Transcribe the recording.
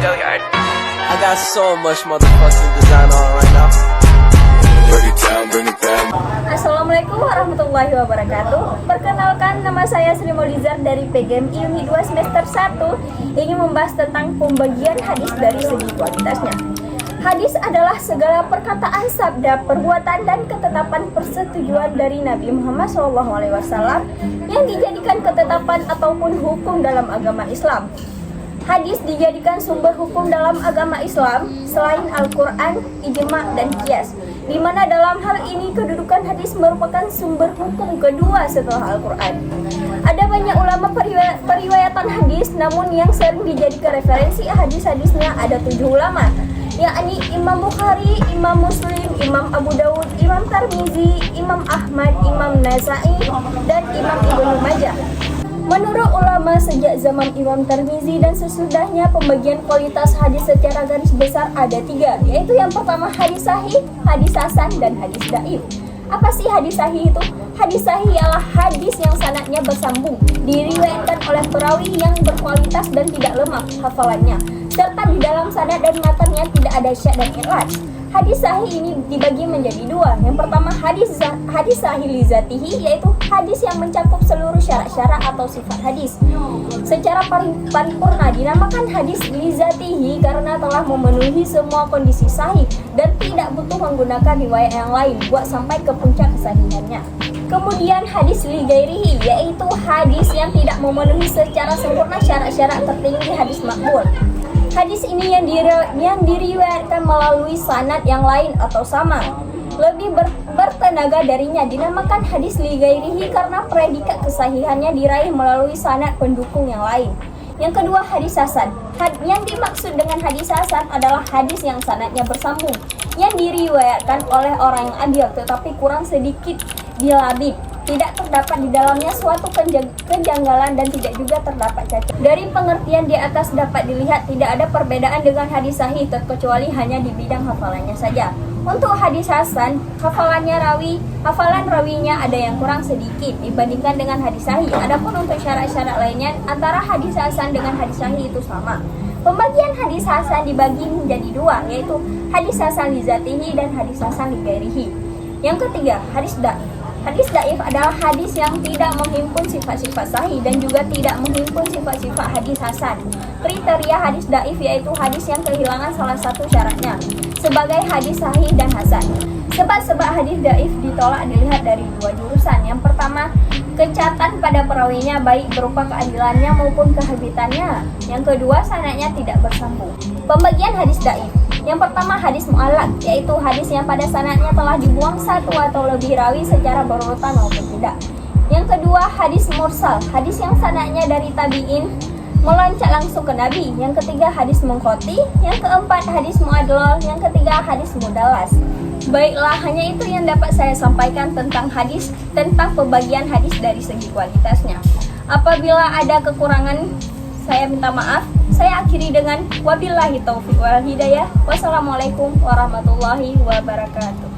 I got so much motherfucking design on right now. Assalamualaikum warahmatullahi wabarakatuh. Perkenalkan, nama saya Sri Molizar dari PGMI Uni 2 semester 1. Ingin membahas tentang pembagian hadis dari segi kualitasnya. Hadis adalah segala perkataan, sabda, perbuatan, dan ketetapan persetujuan dari Nabi Muhammad SAW yang dijadikan ketetapan ataupun hukum dalam agama Islam. Hadis dijadikan sumber hukum dalam agama Islam selain Al-Quran, Ijma', dan Qiyas, di mana dalam hal ini kedudukan hadis merupakan sumber hukum kedua setelah Al-Quran. Ada banyak ulama periwayatan hadis, namun yang sering dijadikan referensi hadis-hadisnya ada 7 ulama, yakni Imam Bukhari, Imam Muslim, Imam Abu Dawud, Imam Tirmizi, Imam Ahmad, Imam Nasa'i, dan Imam Ibnu Majah. Menurut ulama, sejak zaman Imam Tirmizi dan sesudahnya, pembagian kualitas hadis secara garis besar ada 3, yaitu yang pertama hadis sahih, hadis hasan, dan hadis dhaif. Apa sih hadis sahih itu? Hadis sahih ialah hadis yang sanadnya bersambung, diriwayatkan oleh perawi yang berkualitas dan tidak lemah hafalannya, serta di dalam sanad dan matanya tidak ada syak dan ikhlas. Hadis sahih ini dibagi menjadi 2. Yang pertama hadis sahih li zatihi, yaitu hadis yang mencakup seluruh syarat-syarat atau sifat hadis secara paripurna, dinamakan hadis li zatihi karena telah memenuhi semua kondisi sahih dan tidak butuh menggunakan riwayat yang lain buat sampai ke puncak kesahihannya. Kemudian hadis li ghairihi, yaitu hadis yang tidak memenuhi secara sempurna syarat-syarat tertinggi hadis makbul. Hadis ini yang diriwayatkan melalui sanad yang lain atau sama, lebih bertenaga darinya, dinamakan hadis li ghairihi karena predikat kesahihannya diraih melalui sanad pendukung yang lain. Yang kedua hadis hasan. Yang dimaksud dengan hadis hasan adalah hadis yang sanadnya bersambung, yang diriwayatkan oleh orang yang adil tetapi kurang sedikit dilabib, tidak terdapat di dalamnya suatu kejanggalan dan tidak juga terdapat cacat. Dari pengertian di atas dapat dilihat tidak ada perbedaan dengan hadis sahih terkecuali hanya di bidang hafalannya saja. Untuk hadis hasan, hafalan rawinya ada yang kurang sedikit dibandingkan dengan hadis sahih. Adapun untuk syarat-syarat lainnya antara hadis hasan dengan hadis sahih itu sama. Pembagian hadis hasan dibagi menjadi 2, yaitu hadis hasan li zatihi dan hadis hasan li ghairihi. Yang ketiga, hadis dhaif. Hadis dhaif adalah hadis yang tidak menghimpun sifat-sifat sahih dan juga tidak menghimpun sifat-sifat hadis hasan. Kriteria hadis dhaif yaitu hadis yang kehilangan salah satu syaratnya sebagai hadis sahih dan hasan. Sebab-sebab hadis dhaif ditolak dilihat dari 2 jurusan. Yang pertama, kecacatan pada perawinya baik berupa keadilannya maupun kehabitannya. Yang kedua, sanadnya tidak bersambung. Pembagian hadis dhaif. Yang pertama hadis mu'allaq, yaitu hadis yang pada sanadnya telah dibuang satu atau lebih rawi secara berurutan maupun tidak. Yang kedua hadis mursal, hadis yang sanadnya dari tabi'in meloncat langsung ke Nabi. Yang ketiga hadis munqati. Yang keempat hadis mu'adlal. Yang ketiga hadis mudallas. Baiklah, hanya itu yang dapat saya sampaikan tentang pembagian hadis dari segi kualitasnya. Apabila ada kekurangan, saya minta maaf. Saya akhiri dengan wabillahi taufiq wal hidayah. Wassalamualaikum warahmatullahi wabarakatuh.